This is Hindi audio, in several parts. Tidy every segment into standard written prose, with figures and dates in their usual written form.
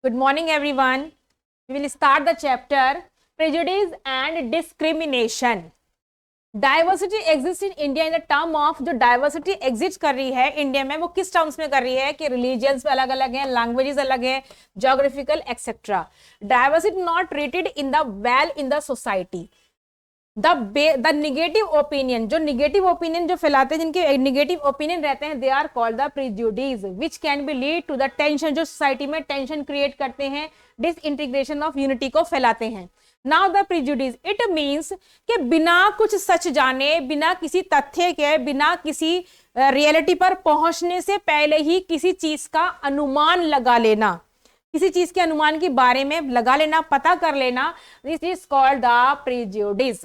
Good morning, everyone. We will start the chapter Prejudice and Discrimination. Diversity exist in India in the term of जो डाइवर्सिटी एग्जिस्ट कर रही है इंडिया में वो किस टर्म्स में कर रही है कि रिलीजियंस अलग अलग हैं, लैंग्वेजेस अलग हैं, geographical etcetera. Diversity not treated in the well in the society. The negative opinion जो निगेटिव ओपिनियन जो फैलाते हैं, जिनके निगेटिव ओपिनियन रहते हैं, they are called the prejudice which can be lead to the tension. जो सोसाइटी में टेंशन क्रिएट करते हैं, डिसइंटीग्रेशन ऑफ यूनिटी को फैलाते हैं. Now the prejudice it means कि बिना कुछ सच जाने, बिना किसी तथ्य के, बिना किसी रियलिटी पर पहुंचने से पहले ही किसी चीज का अनुमान लगा लेना, किसी चीज के अनुमान के बारे में लगा लेना, पता कर लेना, this is called the prejudice.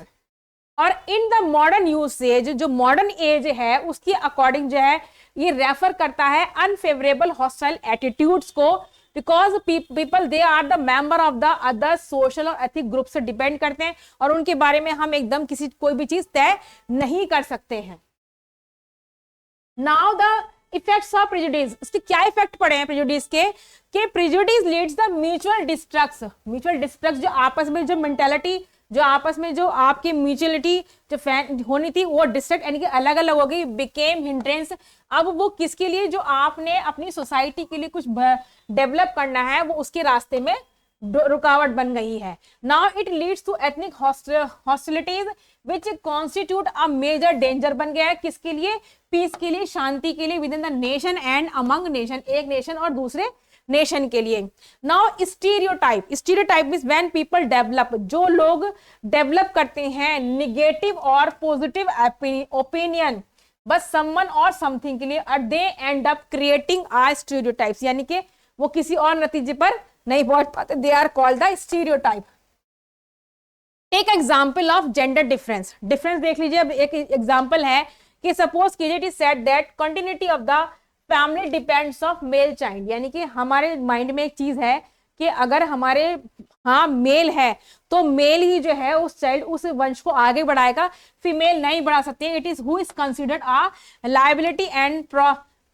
और इन द मॉडर्न यूसेज जो मॉडर्न एज है उसकी अकॉर्डिंग जो है ये रेफर करता है अनफेवरेबल हॉस्टाइल एटीट्यूड्स को, because people they are the member of the other social और एथिक ग्रुप से डिपेंड करते हैं और उनके बारे में हम एकदम किसी कोई भी चीज तय नहीं कर सकते हैं. Now the effects of prejudice. इसके क्या इफेक्ट पड़े हैं प्रेजुडिस के prejudice leads the mutual distrust. Mutual distrust जो आपस में जो मेंटेलिटी, जो आपस में जो आपकी म्यूचुअलिटी जो होनी थी वो डिस्ट्रक्ट यानी कि अलग अलग हो गई, बिकेम हिंड्रेंस. अब वो किसके लिए, जो आपने अपनी सोसाइटी के लिए कुछ डेवलप करना है वो उसके रास्ते में रुकावट बन गई है. Now it leads to ethnic hostilities which constitute a major danger. बन गया है किसके लिए, पीस के लिए, शांति के लिए, within the nation and among nation, एक नेशन और दूसरे नेशन के लिए. Now stereotype. Stereotype means when people develop, जो लोग डेवलप करते हैं निगेटिव और पॉजिटिव ओपिनियन बस समवन और समथिंग के लिए, they end up creating a stereotypes, यानी कि वो किसी और नतीजे पर नहीं पहुंच पाते. They are called the stereotype. Take example of gender difference. Difference देख लीजिए. अब एक एग्जांपल है कि सपोज कीजिए it is said that continuity of the family depends of male child, यानी कि हमारे माइंड में एक चीज है कि अगर हमारे मेल है तो मेल ही जो है उस चाइल्ड उस वंश को आगे बढ़ाएगा, फीमेल नहीं बढ़ा सकती. It is who is considered a liability and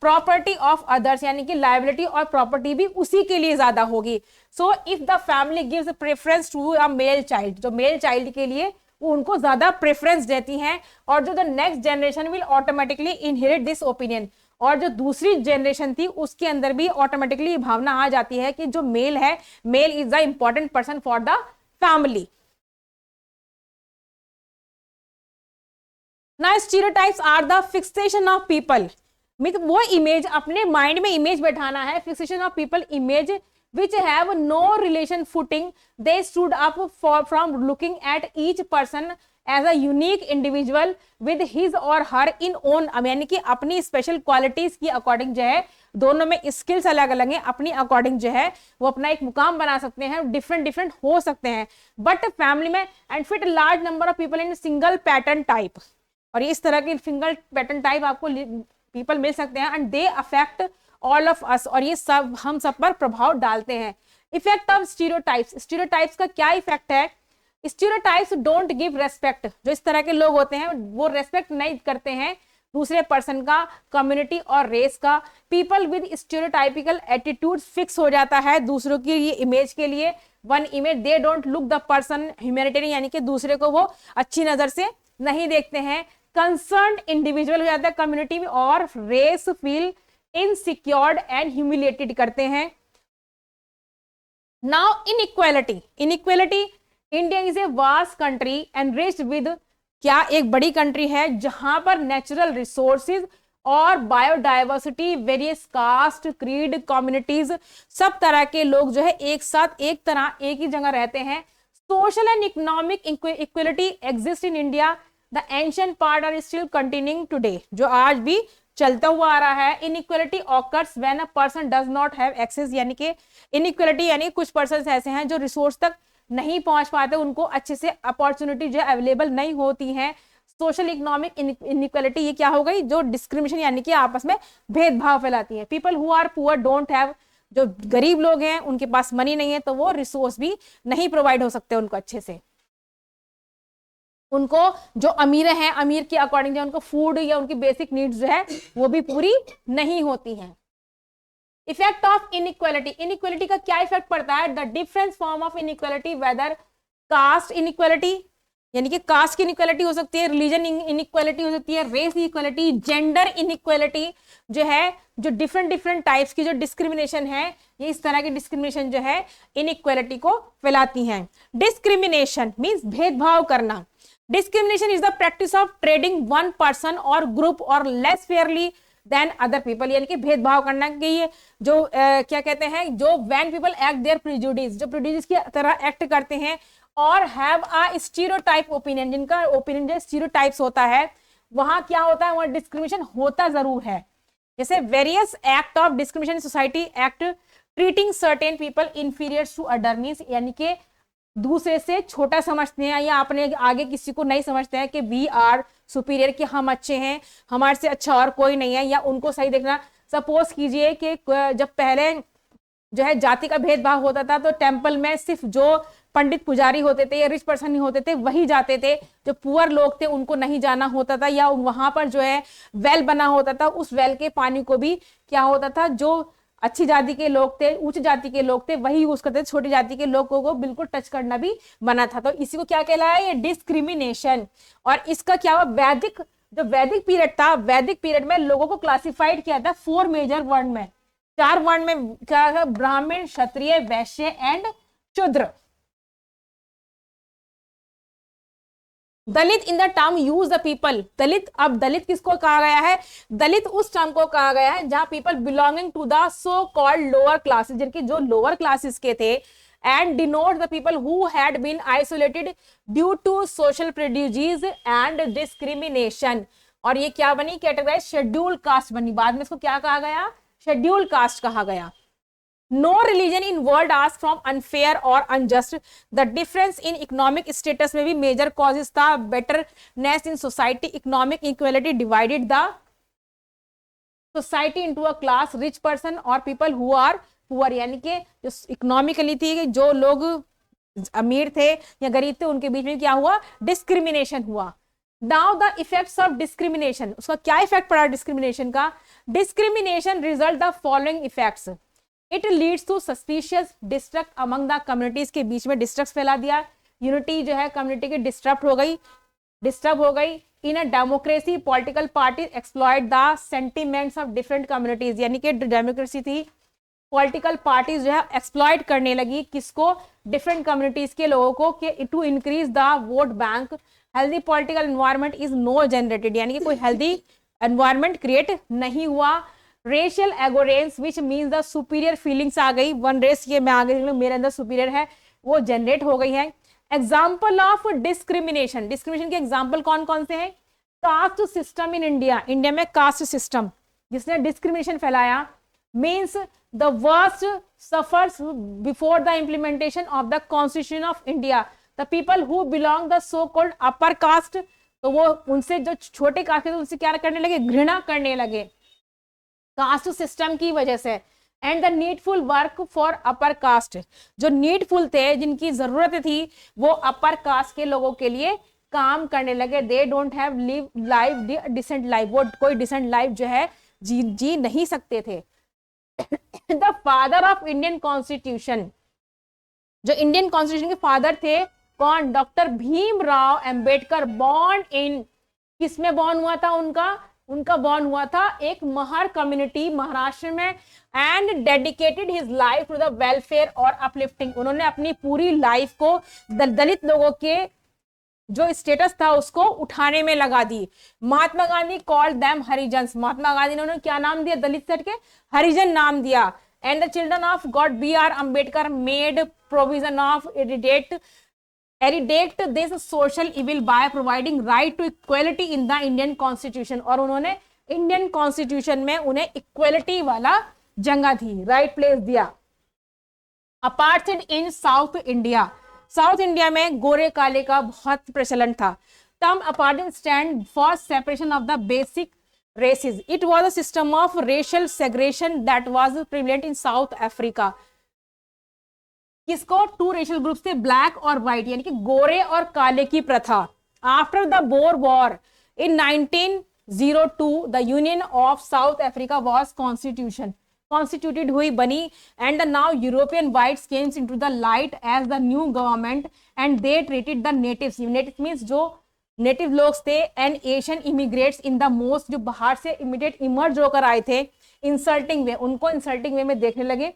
property of others, यानी कि लायबिलिटी और प्रॉपर्टी भी उसी के लिए ज्यादा होगी. So if the family gives preference to a male child, जो मेल चाइल्ड के लिए वो उनको ज्यादा प्रेफरेंस देती हैं, और जो the next generation will automatically inherit this opinion, और जो दूसरी जनरेशन थी उसके अंदर भी ऑटोमेटिकली भावना आ जाती है कि जो मेल है, male is the important person for the family. Now stereotypes are the fixation of people. वो इमेज, अपने माइंड में इमेज बैठाना है. Fixation of people image which have no relation footing, they stood up from looking at each person as a unique individual with his or her in own, यानी कि अपनी स्पेशल क्वालिटीज की अकॉर्डिंग जो है, दोनों में स्किल्स अलग अलग हैं, अपनी अकॉर्डिंग जो है वो अपना एक मुकाम बना सकते हैं, डिफरेंट डिफरेंट हो सकते हैं. बट फैमिली में and fit large number of people in single pattern type, और इस तरह के सिंगल पैटर्न टाइप आपको पीपल मिल सकते हैं, and they affect all of us, और ये सब हम सब पर प्रभाव डालते हैं. Effect of stereotypes. स्टीरियोटाइप्स का क्या इफेक्ट है. Stereotypes don't give respect. जो इस तरह के लोग होते हैं वो रेस्पेक्ट नहीं करते हैं दूसरे पर्सन का, कम्युनिटी और रेस का. People with stereotypical attitude fix हो जाता है दूसरों की ये इमेज के लिए. One image, they don't look the person humanitarian, यानी कि दूसरे को वो अच्छी नजर से नहीं देखते हैं. कंसर्न्ड इंडिविजुअल हो जाता है कम्युनिटी में, और race feel insecured and humiliated करते हैं. Now inequality. Inequality. India is a vast country and riched with, क्या एक बड़ी कंट्री है जहां पर नेचुरल रिसोर्सेज और biodiversity, various caste, creed, communities, सब तरह के लोग जो है एक साथ एक तरह एक ही जगह रहते हैं. Social and economic equality exist in India. The ancient part are still continuing today, जो आज भी चलता हुआ आ रहा है. Inequality occurs when a person does not have access, यानी कि इनइक्वालिटी यानी कुछ पर्सन ऐसे हैं जो रिसोर्स तक नहीं पहुंच पाते, उनको अच्छे से अपॉर्चुनिटी जो अवेलेबल नहीं होती हैं. सोशल इकोनॉमिक इनइक्वालिटी ये क्या हो गई, जो डिस्क्रिमिनेशन यानी कि आपस में भेदभाव फैलाती है. People who are poor don't have, जो गरीब लोग हैं उनके पास मनी नहीं है तो वो रिसोर्स भी नहीं प्रोवाइड हो सकते उनको अच्छे से. उनको जो अमीर हैं, अमीर के अकॉर्डिंग जो उनको फूड या उनकी बेसिक नीड्स जो है वो भी पूरी नहीं होती हैं. इफेक्ट ऑफ इनइक्वालिटी, इनइक्वालिटी का क्या इफेक्ट पड़ता है? The difference form of inequality, whether caste inequality, यानी कि कास्ट की इनइक्वालिटी हो सकती है, रिलीजन इनइक्वालिटी हो सकती है, रेस इनइक्वालिटी, जेंडर इनइक्वालिटी जो है, जो डिफरेंट डिफरेंट टाइप्स की जो डिस्क्रिमिनेशन है, ये इस तरह की डिस्क्रिमिनेशन जो है इनइक्वालिटी को फैलाती हैं। डिस्क्रिमिनेशन मींस भेदभाव करना। Discrimination is the practice of trading one person और ग्रुप और less fairly than other people, यानी कि भेदभाव करना कि ये जो क्या कहते हैं, जो when people act their prejudice, जो प्रेजुडिस की तरह एक्ट करते हैं, और हैव अ स्टीरियोटाइप ओपिनियन, जिनका ओपिनियन जो स्टीरियोटाइप्स होता है, वहां क्या होता है, वहां डिस्क्रिमिनेशन होता जरूर है। जैसे various act of discrimination society act treating certain people inferior to other, means यानी कि दूसरे से छोटा समझते हैं या अपने आगे किसी को नहीं समझते हैं कि वी आर सुपीरियर, कि हम अच्छे हैं, हमारे से अच्छा और कोई नहीं है, या उनको सही देखना। सपोज कीजिए कि जब पहले जो है जाति का भेदभाव होता था, तो टेंपल में सिर्फ जो पंडित पुजारी होते थे या रिच पर्सन ही होते थे वही जाते थे, जो पुअर लोग थे उनको नहीं जाना होता था, या वहां पर जो है वेल बना होता था, उस वेल के पानी को भी क्या होता था, जो अच्छी जाति के लोग थे, उच्च जाति के लोग थे, वही यूज करते थे, छोटी जाति के लोगों को बिल्कुल टच करना भी मना था। तो इसी को क्या कहलाया, ये डिस्क्रिमिनेशन। और इसका क्या हुआ, वैदिक, जो वैदिक पीरियड था, वैदिक पीरियड में लोगों को क्लासिफाइड किया था 4 मेजर वर्ण में, 4 वर्ण में क्या है, ब्राह्मण, क्षत्रिय, Vaishya and Shudra. Dalit in the term use the people, Dalit, अब दलित किसको कहा गया है, दलित उस टर्म को कहा गया है जहां people belonging to the so called lower classes, जिनकी जो लोअर क्लासेस के थे, and denote the people who had been isolated due to social prejudice and discrimination. और ये क्या बनी, कैटेगराइज शेड्यूल कास्ट बनी, बाद में इसको क्या कहा गया, शेड्यूल कास्ट कहा गया। No religion in world asks from unfair or unjust. The difference in economic status में भी major causes था, betterness in society, economic inequality divided the society into a class, rich person और people who are poor, यानी कि जो इकोनॉमिकली थी, जो लोग अमीर थे या गरीब थे, उनके बीच में क्या हुआ, डिस्क्रिमिनेशन हुआ। Now the effects of discrimination, उसका क्या इफेक्ट पड़ा डिस्क्रिमिनेशन का? Discrimination result the following effects, it leads to suspicious distrust among the communities, के बीच में डिस्ट्रक्ट फैला दिया, यूनिटी जो है कम्युनिटी की डिस्टर्ब हो गई। In a democracy political party exploit the sentiments of different communities, यानी कि डेमोक्रेसी थी, पॉलिटिकल पार्टीज जो है एक्सप्लॉइट करने लगी, किसको, डिफरेंट कम्युनिटीज के लोगों को, to increase the vote bank. Healthy political environment is no generated, यानी कि कोई हेल्दी एनवायरमेंट क्रिएट नहीं हुआ। Racial arrogance which means the superior feelings आ गई, वन रेस ये मैं आगे मेरे अंदर सुपीरियर है, वो जनरेट हो गई है। एग्जाम्पल ऑफ डिस्क्रिमिनेशन, डिस्क्रिमिनेशन के एग्जाम्पल कौन कौन से हैं? Caste system in India, India में कास्ट सिस्टम जिसने डिस्क्रिमिनेशन फैलाया, means the worst suffers before the implementation of the constitution of India, the people who belong the so called upper caste, तो वो उनसे जो छोटे कास्ट थे उनसे क्या करने लगे, घृणा करने लगे कास्ट सिस्टम की वजह से। And the needful work for upper caste, जो नीडफुल थे, जिनकी जरूरत थी, वो अपर कास्ट के लोगों के लिए काम करने लगे। They don't have live life decent life, वो कोई डिसेंट लाइफ जो है जी नहीं सकते थे। The father of Indian constitution, जो इंडियन कॉन्स्टिट्यूशन के फादर थे कौन, doctor Bhimrao Ambedkar. Born in, किसमें बॉर्न हुआ था उनका बॉर्न हुआ था एक महर कम्युनिटी महाराष्ट्र में। And dedicated his life to the welfare और अपलिफ्टिंग, उन्होंने अपनी पूरी लाइफ को दलित लोगों के जो स्टेटस था उसको उठाने में लगा दी। Mahatma Gandhi called them Harijans, Mahatma Gandhi ने उन्हें क्या नाम दिया, दलित सेट के हरिजन नाम दिया। And the children of God B R. Ambedkar made provision of eradicate this social evil by providing right to equality in the Indian Constitution, और उन्होंने इंडियन कॉन्स्टिट्यूशन में उन्हें इक्वलिटी वाला जगह दी, राइट प्लेस दिया। अपार्थाइड इन साउथ इंडिया, साउथ इंडिया में गोरे काले का बहुत प्रचलन था। Term apartheid stand for separation of the basic races. It was a system of racial segregation that was prevalent in South Africa. किसको, टू रेशियल ग्रुप्स थे, ब्लैक और व्हाइट, यानी कि गोरे और काले की प्रथा। After the Boer war in 1902 the union of South Africa was constitution, constituted हुई, बनी, and the now European whites came into the light as the new government and they treated the natives, native means जो नेटिव लोग थे, and Asian immigrates in the most, जो बाहर से इमीडिएट इमर्ज होकर आए थे, इंसल्टिंग वे, उनको इंसल्टिंग वे में देखने लगे,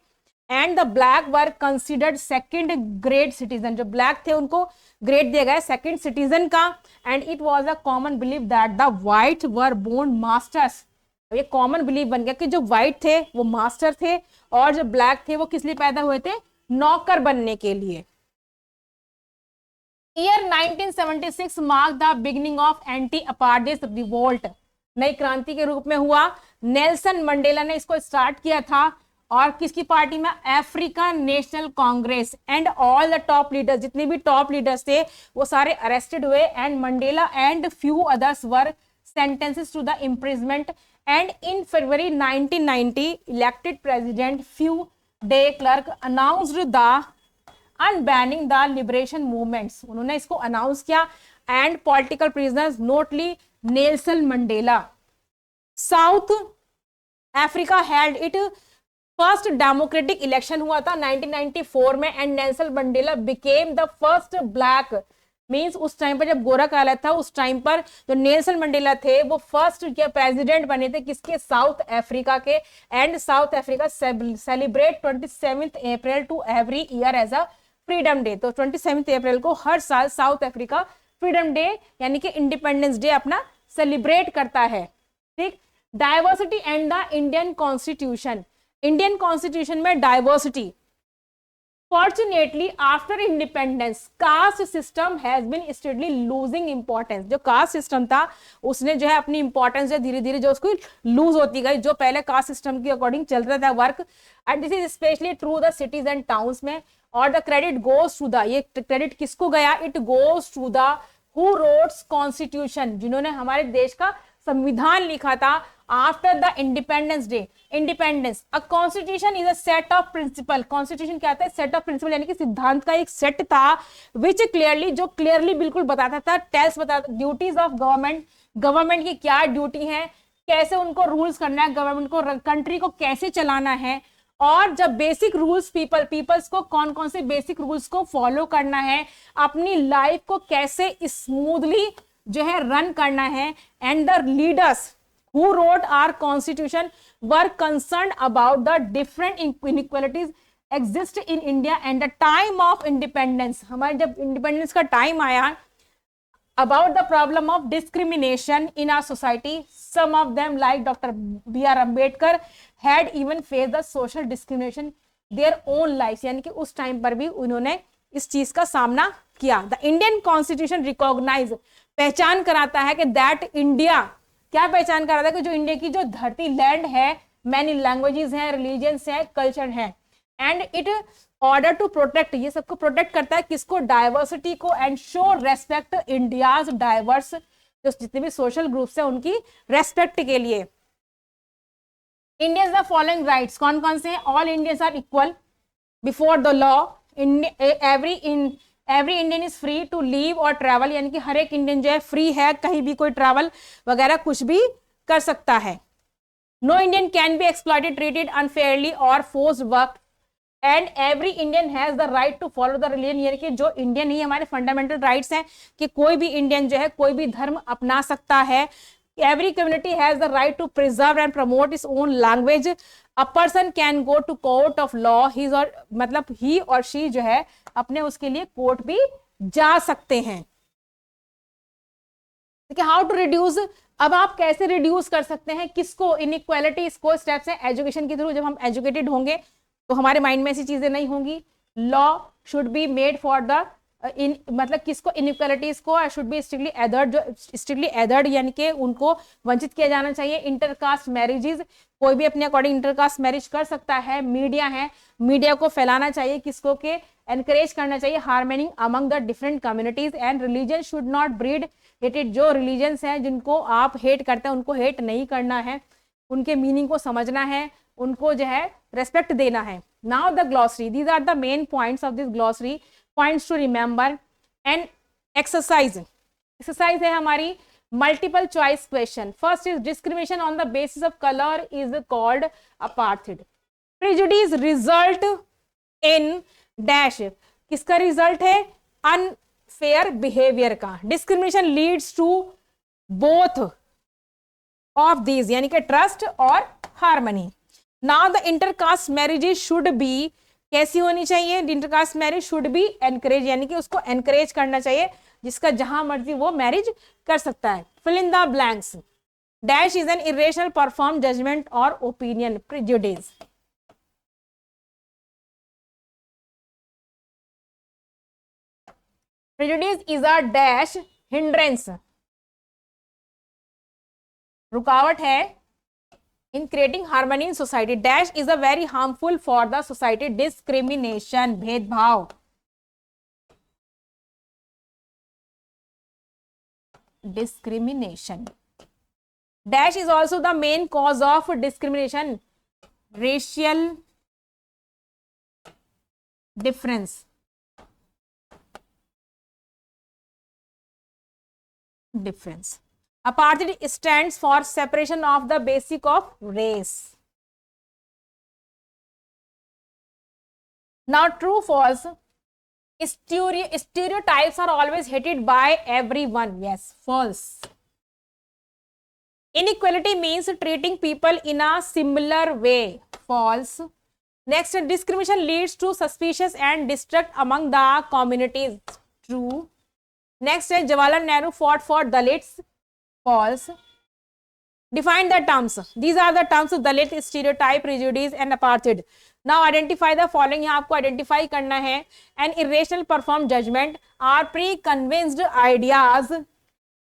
and the black were considered second grade citizen, जो ब्लैक थे उनको ग्रेड दिया गया सेकंड सिटीजन का, and it was a common belief that the white were born masters, ये कॉमन बिलीफ बन गया कि जो व्हाइट थे वो मास्टर थे और जो ब्लैक थे वो किस लिए पैदा हुए थे, नौकर बनने के लिए। Year 1976 mark the beginning of anti apartheid revolt, नई क्रांति के रूप में हुआ। नेल्सन मंडेला ने इसको स्टार्ट किया था, और किसकी पार्टी में, African national Congress, and all the top leaders, जितने भी टॉप लीडर्स थे वो सारे अरेस्टेड हुए, and Mandela and few others were sentences to the imprisonment, and in February 1990 elected president few de Klerk announced the unbanning the liberation movements, उन्होंने इसको अनाउंस किया, and political prisoners notably Nelson Mandela. South Africa held it first democratic election हुआ था 1994 में, and Nelson Mandela became the first black, means उस टाइम पर जब गोरा काला था उस टाइम पर जो नेल्सन मंडेला थे वो फर्स्ट के प्रेसिडेंट बने थे, किसके, साउथ अफ्रीका के, and South Africa celebrate 27 April to every year as a freedom day, तो 27 अप्रैल को हर साल साउथ अफ्रीका फ्रीडम डे यानी कि इंडिपेंडेंस डे अपना सेलिब्रेट करता है। ठीक, diversity and the Indian constitution, Indian constitution में diversity, fortunately after independence caste system has been steadily losing importance, जो कास्ट सिस्टम था उसने जो है अपनी इंपॉर्टेंस जो धीरे धीरे जो उसको लूज होती गई, जो पहले कास्ट सिस्टम के अकॉर्डिंग चलता था work, and this is specially true the cities and towns में, और the credit goes to the, ये क्रेडिट किसको गया, it goes to the who wrote constitution, जिन्होंने हमारे देश का संविधान लिखा था after the independence day. Independence, a constitution is a set of principle, constitution क्या था, सेट ऑफ प्रिंसिपल यानी कि सिद्धांत का एक सेट था, विच क्लियरली, जो क्लियरली बिल्कुल बताता था, टेल्स बताता ड्यूटीज ऑफ गवर्नमेंट, गवर्नमेंट की क्या ड्यूटी है, कैसे उनको रूल्स करना है, गवर्नमेंट को, कंट्री को कैसे चलाना है, और जब बेसिक रूल्स पीपल्स को कौन कौन से बेसिक रूल्स को फॉलो करना है, अपनी लाइफ को कैसे स्मूथली जो है रन करना है, and the leaders who wrote our constitution were concerned about the different inequalities exist in India and the time of independence, हमारे जब इंडिपेंडेंस का टाइम आया, about the problem of discrimination in our society, some of them like Dr. B.R. Ambedkar had even faced the social discrimination their own lives, यानी कि उस टाइम पर भी उन्होंने इस चीज का सामना किया। The Indian Constitution recognize, पहचान कराता है कि that India, क्या पहचान कर रहा था कि जो इंडिया की जो धरती लैंड है, मैनी लैंग्वेजेस हैं, रिलीजन्स हैं, कल्चर हैं, and it order to protect, ये सबको प्रोटेक्ट करता है, किसको, डाइवर्सिटी को, and show respect India's diverse, जो जितने भी सोशल ग्रुप्स हैं उनकी रेस्पेक्ट के लिए। इंडियंस द फॉलोइंग राइट्स, कौन कौन से हैं, all Indians are equal before the law, every Indian is free to live और ट्रैवल, यानी कि हर एक इंडियन जो है फ्री है, कहीं भी कोई ट्रैवल वगैरह कुछ भी कर सकता है। No Indian can be exploited, treated unfairly और forced work, and every Indian has the right to follow the religion, यानी कि जो इंडियन ही हमारे फंडामेंटल राइट्स हैं कि कोई भी इंडियन जो है कोई भी धर्म अपना सकता है। Every community has the right to preserve and promote its own language. A person can go to court of law, मतलब he or she जो है अपने उसके लिए कोर्ट भी जा सकते हैं। देखिए हाउ टू रिड्यूस, अब आप कैसे रिड्यूस कर सकते हैं किसको, इनइक्वालिटी, इसको स्टेप्स हैं एजुकेशन के थ्रू, जब हम एजुकेटेड होंगे तो हमारे माइंड में ऐसी चीजें नहीं होंगी। Law should be made for the मतलब किसको, इनइक्वालिटीज को शुड बी स्ट्रिक्टली एडर्ड, जो स्ट्रिक्टली एडर्ड यानी कि उनको वंचित किया जाना चाहिए। इंटरकास्ट मैरिजेस, कोई भी अपने अकॉर्डिंग इंटरकास्ट मैरिज कर सकता है। मीडिया है, मीडिया को फैलाना चाहिए, किसको के एनकरेज करना चाहिए harmony among the different communities. And religion should not breed hated, जो रिलीजन्स हैं जिनको आप हेट करते हैं उनको हेट नहीं करना है, उनके मीनिंग को समझना है, उनको जो है रेस्पेक्ट देना है। Now the glossary, these are the main points of this glossary, points to remember. And exercise है हमारी multiple choice question. First is discrimination on the basis of colour is called apartheid. Prejudice result in dash, किसका रिजल्ट है? अनफेयर बिहेवियर का। Discrimination leads to both of these, यानी कि ट्रस्ट और harmony. Now the intercaste marriages should be, कैसी होनी चाहिए? Intercaste marriage should be encourage, यानी कि उसको एनकरेज करना चाहिए, जिसका जहां मर्जी वो मैरिज कर सकता है। Fill in the blanks. Dash is an irrational perform judgement और opinion, prejudice. Prejudice is a dash hindrance, रुकावट है in creating harmony in society. Dash is a very harmful for the society, discrimination, भेदभाव। Discrimination. Dash is also the main cause of discrimination, racial difference. Difference. Apartheid stands for separation of the basic of race. Now, true, false. Stereotypes are always hated by everyone. Yes, false. Inequality means treating people in a similar way. False. Next, discrimination leads to suspicion and distrust among the communities. True. Next, Jawaharlal Nehru fought for Dalits. False. Define the terms. These are the terms: Dalit, stereotype, prejudice and apartheid. Now identify the following. यहाँ आपको identify करना है. An irrational performed judgment are preconceived ideas,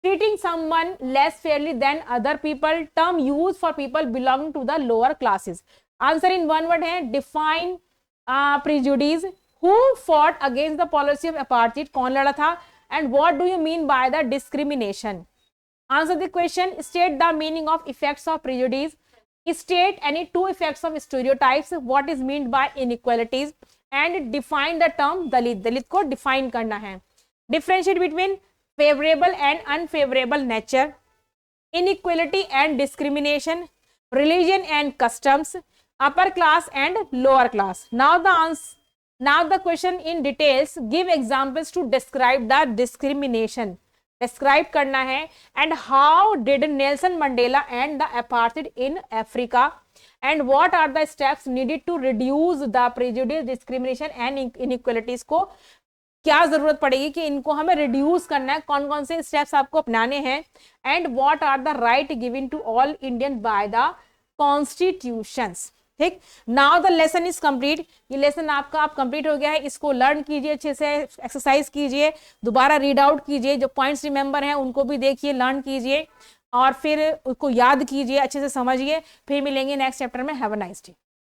treating someone less fairly than other people, term used for people belonging to the lower classes. Answer in one word है define prejudice. Who fought against the policy of apartheid? कौन लड़ा था? And what do you mean by the discrimination? Answer the question. State the meaning of effects of prejudice. State any two effects of stereotypes. What is meant by inequalities? And define the term Dalit. Dalit को define करना है. Differentiate between favorable and unfavorable nature, inequality and discrimination, religion and customs, upper class and lower class. Now the question in details. Give examples to describe the discrimination. Describe करना है. And how did Nelson Mandela and the apartheid in Africa, and what are the steps needed to reduce the prejudice, discrimination and inequalities को क्या जरूरत पड़ेगी कि इनको हमें रिड्यूस करना है, कौन कौन से स्टेप्स आपको अपनाने हैं. And what are the right given to all Indian by the constitutions. ठीक. Now the lesson is complete. ये लेसन आपका आप कंप्लीट हो गया है. इसको लर्न कीजिए, अच्छे से एक्सरसाइज कीजिए, दोबारा रीड आउट कीजिए, जो पॉइंट्स रिमेंबर हैं उनको भी देखिए, लर्न कीजिए और फिर उसको याद कीजिए, अच्छे से समझिए. फिर मिलेंगे नेक्स्ट चैप्टर में. Have a nice day.